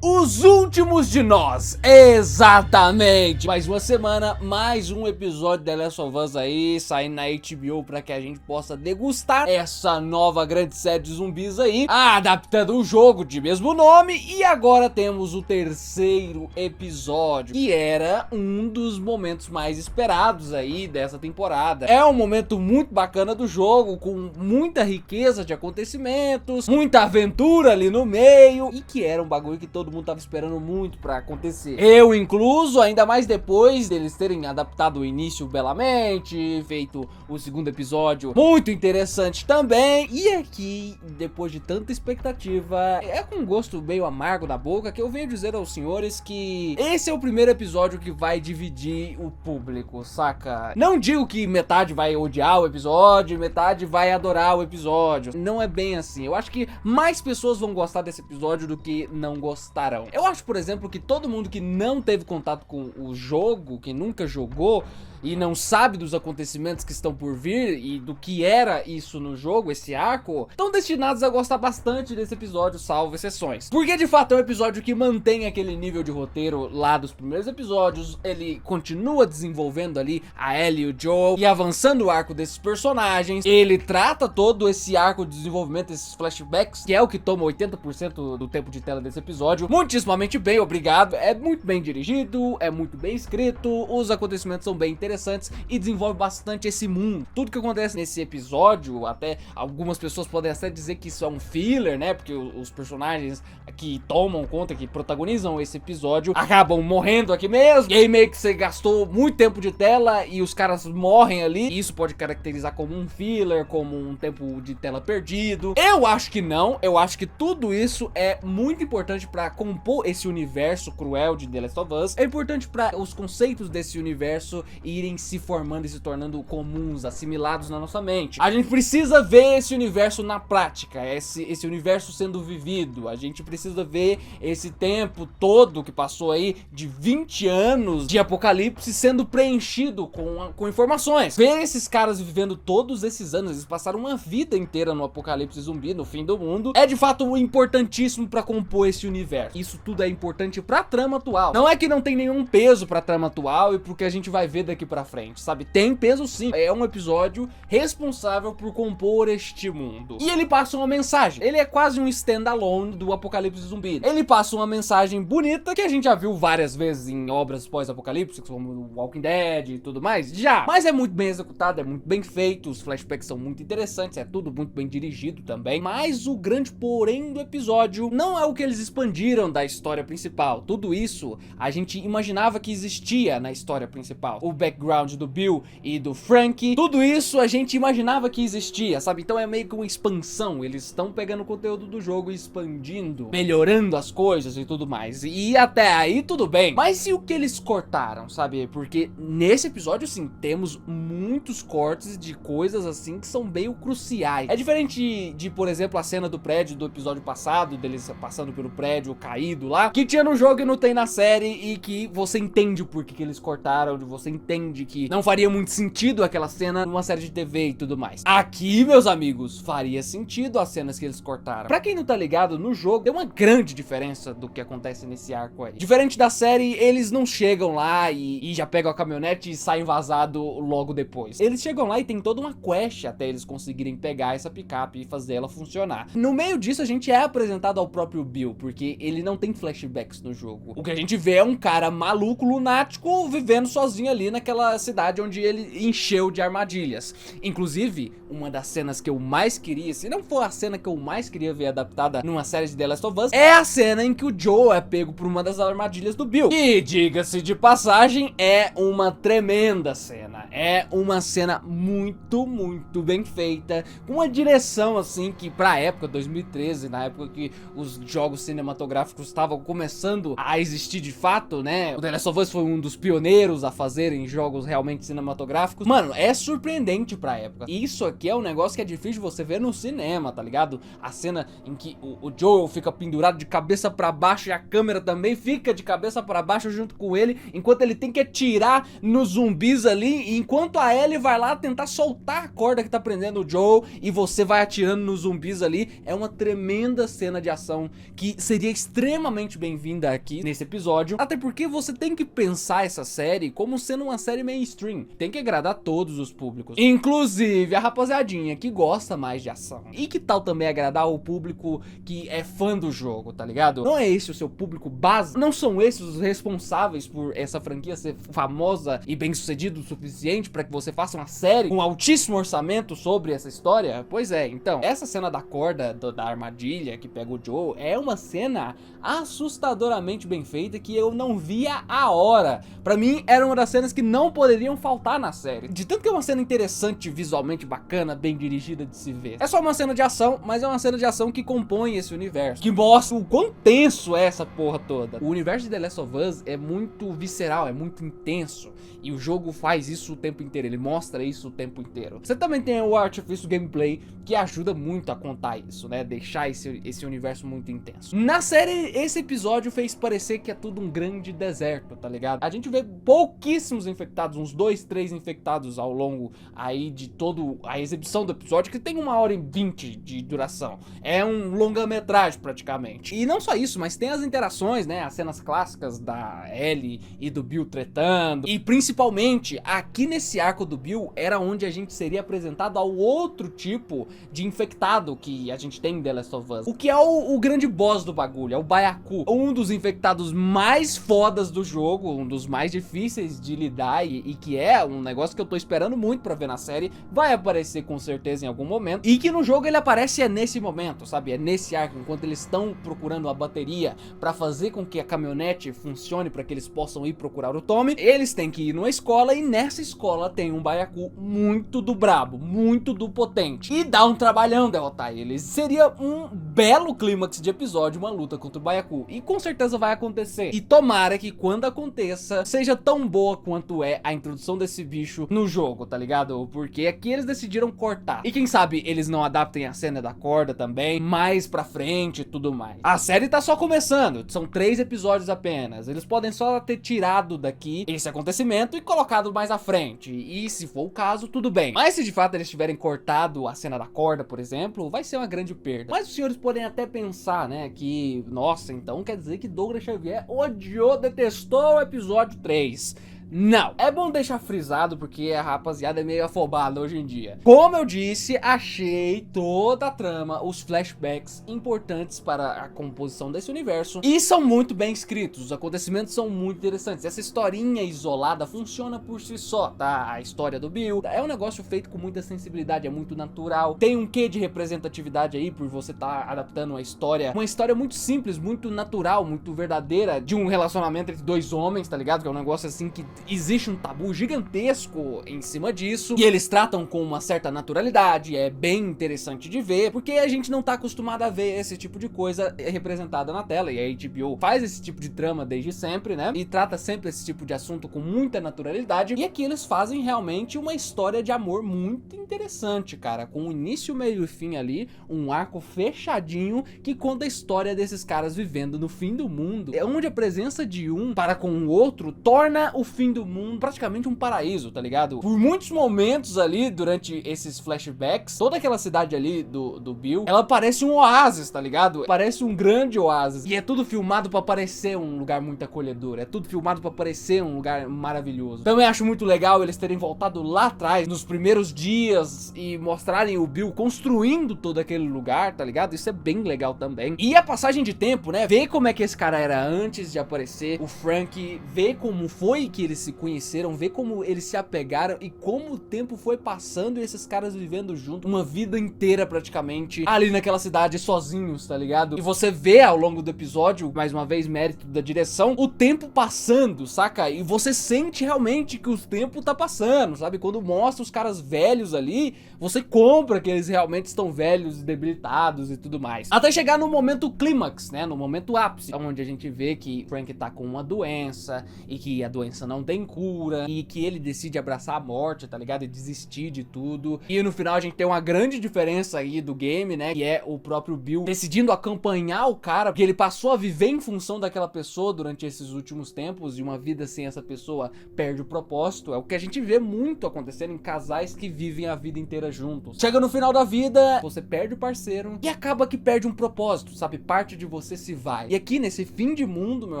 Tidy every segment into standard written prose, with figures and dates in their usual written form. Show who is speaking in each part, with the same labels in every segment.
Speaker 1: Os últimos de nós, exatamente. Mais uma semana, mais um episódio de The Last of Us aí, saindo na HBO pra que a gente possa degustar essa nova grande série de zumbis aí, adaptando um jogo de mesmo nome. E agora temos o terceiro episódio, que era um dos momentos mais esperados aí dessa temporada. É um momento muito bacana do jogo, com muita riqueza de acontecimentos, muita aventura ali no meio, e que era um bagulho que todo mundo tava esperando muito pra acontecer. Eu incluso, ainda mais depois deles terem adaptado o início belamente, feito o segundo episódio muito interessante também. E aqui, depois de tanta expectativa, é com um gosto meio amargo na boca que eu venho dizer aos senhores que esse é o primeiro episódio que vai dividir o público, saca? Não digo que metade vai odiar o episódio, metade vai adorar o episódio. Não é bem assim. Eu acho que mais pessoas vão gostar desse episódio do que não gostarão. Eu acho, por exemplo, que todo mundo que não teve contato com o jogo, que nunca jogou e não sabe dos acontecimentos que estão por vir e do que era isso no jogo, esse arco, estão destinados a gostar bastante desse episódio, salvo exceções. Porque de fato é um episódio que mantém aquele nível de roteiro lá dos primeiros episódios, ele continua desenvolvendo ali a Ellie e o Joel e avançando o arco desses personagens, ele trata todo esse arco de desenvolvimento, esses flashbacks, que é o que toma 80% do tempo de tela desse episódio, muitíssimamente bem, obrigado, é muito bem dirigido, é muito bem escrito, os acontecimentos são bem interessantes e desenvolve bastante esse mundo. Tudo que acontece nesse episódio, até algumas pessoas podem até dizer que isso é um filler, né? Porque os personagens que tomam conta, que protagonizam esse episódio, acabam morrendo aqui mesmo. E aí meio que você gastou muito tempo de tela e os caras morrem ali. E isso pode caracterizar como um filler, como um tempo de tela perdido. Eu acho que não. Eu acho que tudo isso é muito importante para compor esse universo cruel de The Last of Us. É importante para os conceitos desse universo irem se formando e se tornando comuns, assimilados na nossa mente. A gente precisa ver esse universo na prática, esse universo sendo vivido. A gente precisa ver esse tempo todo que passou aí de 20 anos de apocalipse sendo preenchido com informações. Ver esses caras vivendo todos esses anos, eles passaram uma vida inteira no apocalipse zumbi, no fim do mundo, é de fato importantíssimo pra compor esse universo. Isso tudo é importante pra trama atual. Não é que não tem nenhum peso pra trama atual e porque a gente vai ver daqui pra frente, sabe? Tem peso sim. É um episódio responsável por compor este mundo. E ele passa uma mensagem. Ele é quase um standalone do apocalipse zumbi. Ele passa uma mensagem bonita que a gente já viu várias vezes em obras pós-apocalipse, como Walking Dead e tudo mais. Já. Mas é muito bem executado, é muito bem feito, os flashbacks são muito interessantes, é tudo muito bem dirigido também. Mas o grande porém do episódio não é o que eles expandiram da história principal. Tudo isso a gente imaginava que existia na história principal. O background do Bill e do Frank, tudo isso a gente imaginava que existia, sabe? Então é meio que uma expansão, eles estão pegando o conteúdo do jogo e expandindo, melhorando as coisas e tudo mais. E até aí tudo bem, mas e o que eles cortaram, sabe? Porque nesse episódio, assim, temos muitos cortes de coisas assim que são meio cruciais. É diferente de, por exemplo, a cena do prédio do episódio passado, deles passando pelo prédio caído lá, que tinha no jogo e não tem na série, e que você entende o porquê que eles cortaram, você entende que não faria muito sentido aquela cena numa série de TV e tudo mais. Aqui, meus amigos, faria sentido as cenas que eles cortaram. Pra quem não tá ligado, no jogo tem uma grande diferença do que acontece nesse arco aí. Diferente da série, eles não chegam lá e já pegam a caminhonete e saem vazado logo depois. Eles chegam lá e tem toda uma quest até eles conseguirem pegar essa picape e fazer ela funcionar. No meio disso, a gente é apresentado ao próprio Bill, porque ele não tem flashbacks no jogo. O que a gente vê é um cara maluco, lunático, vivendo sozinho ali naquela cidade onde ele encheu de armadilhas. Inclusive, uma das cenas que eu mais queria, se não for a cena que eu mais queria ver adaptada numa série de The Last of Us, é a cena em que o Joel é pego por uma das armadilhas do Bill. E, diga-se de passagem, é uma tremenda cena. É uma cena muito, muito bem feita, com uma direção assim que pra época, 2013, na época que os jogos cinematográficos estavam começando a existir de fato, né? O The Last of Us foi um dos pioneiros a fazerem jogos realmente cinematográficos. Mano, é surpreendente pra época. Isso aqui é um negócio que é difícil você ver no cinema, tá ligado? A cena em que o Joel fica pendurado de cabeça pra baixo e a câmera também fica de cabeça pra baixo junto com ele, enquanto ele tem que atirar nos zumbis ali, e enquanto a Ellie vai lá tentar soltar a corda que tá prendendo o Joel, e você vai atirando nos zumbis ali. É uma tremenda cena de ação que seria extremamente bem-vinda aqui nesse episódio, até porque você tem que pensar essa série como sendo uma série mainstream, tem que agradar todos os públicos, inclusive a rapaziadinha que gosta mais de ação. E que tal também agradar o público que é fã do jogo, tá ligado? Não é esse o seu público base, não são esses os responsáveis por essa franquia ser famosa e bem-sucedida o suficiente pra que você faça uma série com altíssimo orçamento sobre essa história? Pois é, então, essa cena da corda, da armadilha que pega o Joe, é uma cena assustadoramente bem feita que eu não via a hora. Pra mim, era uma das cenas que não poderiam faltar na série. De tanto que é uma cena interessante, visualmente bacana, bem dirigida de se ver. É só uma cena de ação, mas é uma cena de ação que compõe esse universo, que mostra o quão tenso é essa porra toda. O universo de The Last of Us é muito visceral, é muito intenso, e o jogo faz isso o tempo inteiro, ele mostra isso o tempo inteiro. Você também tem o artifício gameplay que ajuda muito a contar isso, né, deixar esse universo muito intenso. Na série, esse episódio fez parecer que é tudo um grande deserto, tá ligado? A gente vê pouquíssimos infectados, uns 2, 3 infectados ao longo aí de toda a exibição do episódio, que tem 1h20 de duração. É um longa-metragem praticamente. E não só isso, mas tem as interações, né, as cenas clássicas da Ellie e do Bill tretando, e principalmente aqui nesse arco do Bill era onde a gente seria apresentado ao outro tipo de infectado que a gente tem em The Last of Us, o que é o grande boss do bagulho, é o Byaku, um dos infectados mais fodas do jogo, um dos mais difíceis de lidar e que é um negócio que eu tô esperando muito pra ver na série, vai aparecer com certeza em algum momento, e que no jogo ele aparece nesse momento, sabe, é nesse arco, enquanto eles estão procurando a bateria pra fazer com que a caminhonete funcione pra que eles possam ir procurar o Tommy, eles têm que ir numa escola, e nessa escola tem um Byaku muito do brabo, muito do potente, e dá um trabalhão derrotar eles. Seria um belo clímax de episódio, uma luta contra o Byaku, e com certeza vai acontecer, e tomara que quando aconteça, seja tão boa quanto é a introdução desse bicho no jogo, tá ligado? Porque aqui eles decidiram cortar, e quem sabe eles não adaptem a cena da corda também, mais pra frente e tudo mais. A série tá só começando, são 3 episódios apenas, eles podem só ter tirado daqui esse acontecimento e colocado mais à frente, e se for o caso, tudo bem. Mas se de fato eles tiverem cortado a cena da corda, por exemplo, vai ser uma grande perda. Mas os senhores podem até pensar, né, que, nossa, então quer dizer que Douglas Xavier odiou, detestou o episódio 3. Não, é bom deixar frisado porque a rapaziada é meio afobada hoje em dia. Como eu disse, achei toda a trama, os flashbacks importantes para a composição desse universo, e são muito bem escritos, os acontecimentos são muito interessantes. Essa historinha isolada funciona por si só, tá? A história do Bill é um negócio feito com muita sensibilidade, é muito natural, tem um quê de representatividade aí por você tá adaptando uma história muito simples, muito natural, muito verdadeira, de um relacionamento entre 2 homens, tá ligado? Que é um negócio assim que existe um tabu gigantesco em cima disso, e eles tratam com uma certa naturalidade, é bem interessante de ver, porque a gente não tá acostumado a ver esse tipo de coisa representada na tela, e a HBO faz esse tipo de trama desde sempre, né, e trata sempre esse tipo de assunto com muita naturalidade, e aqui eles fazem realmente uma história de amor muito interessante, cara, com um início, meio e fim ali, um arco fechadinho, que conta a história desses caras vivendo no fim do mundo, é onde a presença de um para com o outro torna o fim do mundo praticamente um paraíso, tá ligado? Por muitos momentos ali, durante esses flashbacks, toda aquela cidade ali do Bill, ela parece um oásis, tá ligado? Parece um grande oásis, e é tudo filmado pra parecer um lugar muito acolhedor, é tudo filmado pra parecer um lugar maravilhoso. Também acho muito legal eles terem voltado lá atrás, nos primeiros dias, e mostrarem o Bill construindo todo aquele lugar, tá ligado? Isso é bem legal também. E a passagem de tempo, né? Ver como é que esse cara era antes de aparecer, o Frank, ver como foi que eles se conheceram, ver como eles se apegaram e como o tempo foi passando e esses caras vivendo junto uma vida inteira praticamente ali naquela cidade sozinhos, tá ligado? E você vê ao longo do episódio, mais uma vez mérito da direção, o tempo passando, saca? E você sente realmente que o tempo tá passando, sabe? Quando mostra os caras velhos ali, você compra que eles realmente estão velhos, debilitados e tudo mais. Até chegar no momento clímax, né? No momento ápice, onde a gente vê que Frank tá com uma doença e que a doença não tem cura e que ele decide abraçar a morte, tá ligado? E desistir de tudo. E no final a gente tem uma grande diferença aí do game, né? Que é o próprio Bill decidindo acompanhar o cara, porque ele passou a viver em função daquela pessoa durante esses últimos tempos, e uma vida sem essa pessoa perde o propósito. É o que a gente vê muito acontecendo em casais que vivem a vida inteira juntos. Chega no final da vida, você perde o parceiro e acaba que perde um propósito, sabe? Parte de você se vai. E aqui nesse fim de mundo, meu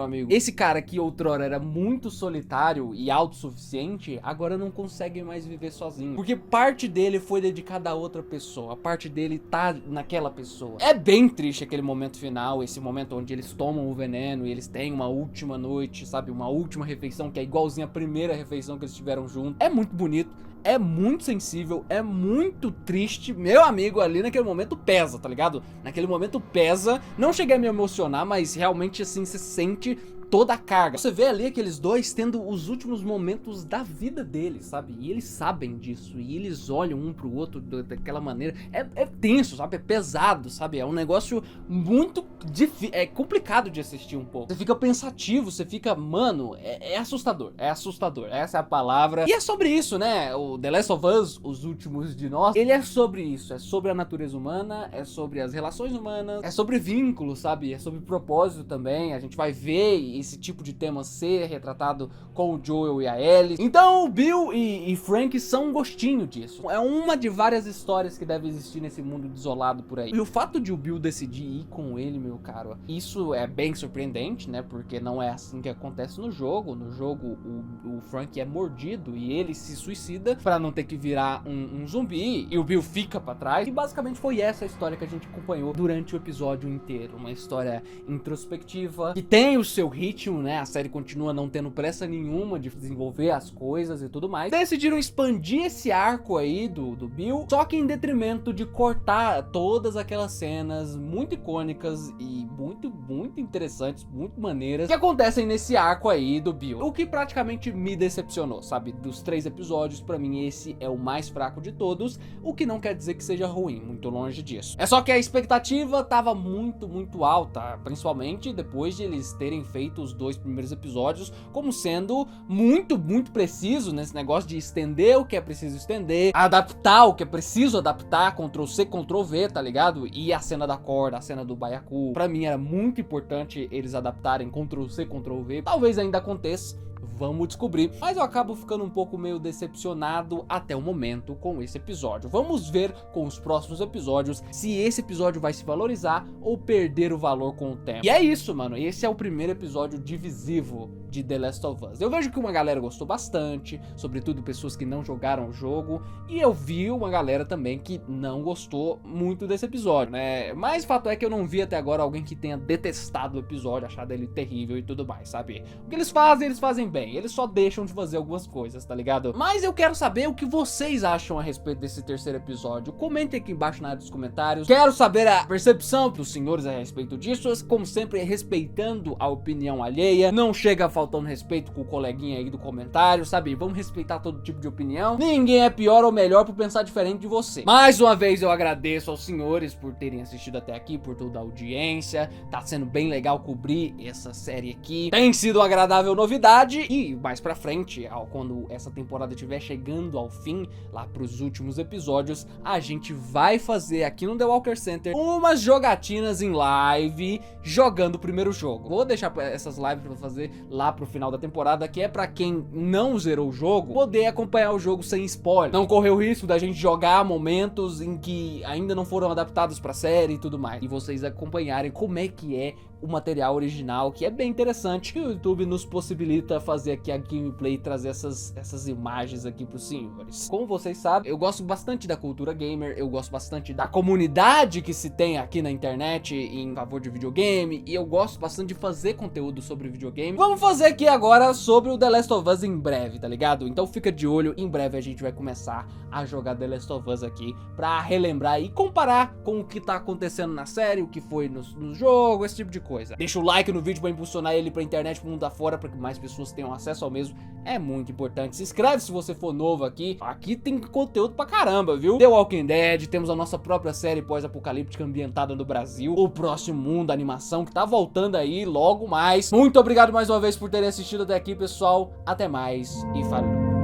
Speaker 1: amigo, esse cara que outrora era muito solitário e autossuficiente, agora não consegue mais viver sozinho, porque parte dele foi dedicada a outra pessoa, a parte dele tá naquela pessoa. É bem triste aquele momento final, esse momento onde eles tomam o veneno e eles têm uma última noite, sabe? Uma última refeição que é igualzinha à primeira refeição que eles tiveram juntos. É muito bonito, é muito sensível, é muito triste. Meu amigo, ali naquele momento pesa, tá ligado? Naquele momento pesa. Não cheguei a me emocionar, mas realmente assim, você sente toda a carga. Você vê ali aqueles dois tendo os últimos momentos da vida deles, sabe? E eles sabem disso, e eles olham um pro outro daquela maneira. É tenso, sabe? É pesado, sabe? É um negócio muito difícil, é complicado de assistir um pouco. Você fica pensativo, você fica, mano, é assustador, essa é a palavra. E é sobre isso, né? O The Last of Us, Os Últimos de Nós, ele é sobre isso, é sobre a natureza humana, é sobre as relações humanas, é sobre vínculos, sabe? É sobre propósito também. A gente vai ver esse tipo de tema ser retratado com o Joel e a Ellie. Então o Bill e Frank são um gostinho disso. É uma de várias histórias que deve existir nesse mundo desolado por aí. E o fato de o Bill decidir ir com ele, meu caro, isso é bem surpreendente, né? Porque não é assim que acontece no jogo. No jogo o Frank é mordido e ele se suicida pra não ter que virar um zumbi, e o Bill fica pra trás. E basicamente foi essa a história que a gente acompanhou durante o episódio inteiro. Uma história introspectiva, que tem o seu ritmo, né? A série continua não tendo pressa nenhuma de desenvolver as coisas e tudo mais. Decidiram expandir esse arco aí do Bill, só que em detrimento de cortar todas aquelas cenas muito icônicas e muito interessantes, muito maneiras, que acontecem nesse arco aí do Bill. O que praticamente me decepcionou, sabe? Dos 3 episódios, pra mim esse é o mais fraco de todos, o que não quer dizer que seja ruim, muito longe disso. É só que a expectativa tava muito alta, principalmente depois de eles terem feito os 2 primeiros episódios como sendo muito preciso nesse negócio de estender o que é preciso estender, adaptar o que é preciso adaptar, Ctrl C, Ctrl V, tá ligado? E a cena da corda, a cena do baiacu, pra mim era muito importante eles adaptarem Ctrl C, Ctrl V. Talvez ainda aconteça, vamos descobrir, mas eu acabo ficando um pouco meio decepcionado até o momento com esse episódio. Vamos ver com os próximos episódios se esse episódio vai se valorizar ou perder o valor com o tempo. E é isso, mano, esse é o primeiro episódio divisivo de The Last of Us. Eu vejo que uma galera gostou bastante, sobretudo pessoas que não jogaram o jogo, e eu vi uma galera também que não gostou muito desse episódio, né? Mas o fato é que eu não vi até agora alguém que tenha detestado o episódio, achado ele terrível e tudo mais, sabe? O que eles fazem bem, eles só deixam de fazer algumas coisas, tá ligado? Mas eu quero saber o que vocês acham a respeito desse terceiro episódio. Comentem aqui embaixo na área dos comentários. Quero saber a percepção dos senhores a respeito disso, como sempre respeitando a opinião alheia. Não chega faltando respeito com o coleguinha aí do comentário, sabe? Vamos respeitar todo tipo de opinião. Ninguém é pior ou melhor por pensar diferente de você. Mais uma vez eu agradeço aos senhores por terem assistido até aqui, por toda a audiência. Tá sendo bem legal cobrir essa série aqui. Tem sido uma agradável novidade. E mais pra frente, quando essa temporada estiver chegando ao fim, lá pros últimos episódios, a gente vai fazer aqui no The Walker Center umas jogatinas em live, jogando o primeiro jogo. Vou deixar essas lives pra fazer lá pro final da temporada, que é pra quem não zerou o jogo, poder acompanhar o jogo sem spoiler. Não correr o risco da gente jogar momentos em que ainda não foram adaptados pra série e tudo mais. E vocês acompanharem como é que é o material original, que é bem interessante, que o YouTube nos possibilita fazer aqui a gameplay e trazer essas imagens aqui pros senhores. Como vocês sabem, eu gosto bastante da cultura gamer, eu gosto bastante da comunidade que se tem aqui na internet em favor de videogame, e eu gosto bastante de fazer conteúdo sobre videogame. Vamos fazer aqui agora sobre o The Last of Us em breve, tá ligado? Então fica de olho, em breve a gente vai começar a jogar The Last of Us aqui, pra relembrar e comparar com o que tá acontecendo na série, o que foi no jogo, esse tipo de coisa. Deixa o like no vídeo pra impulsionar ele pra internet, pro mundo afora, pra que mais pessoas tenham acesso ao mesmo. É muito importante. Se inscreve se você for novo aqui. Aqui tem conteúdo pra caramba, viu? The Walking Dead, temos a nossa própria série pós-apocalíptica ambientada no Brasil. O Próximo Mundo, a animação que tá voltando aí logo mais. Muito obrigado mais uma vez por terem assistido até aqui, pessoal. Até mais e falou.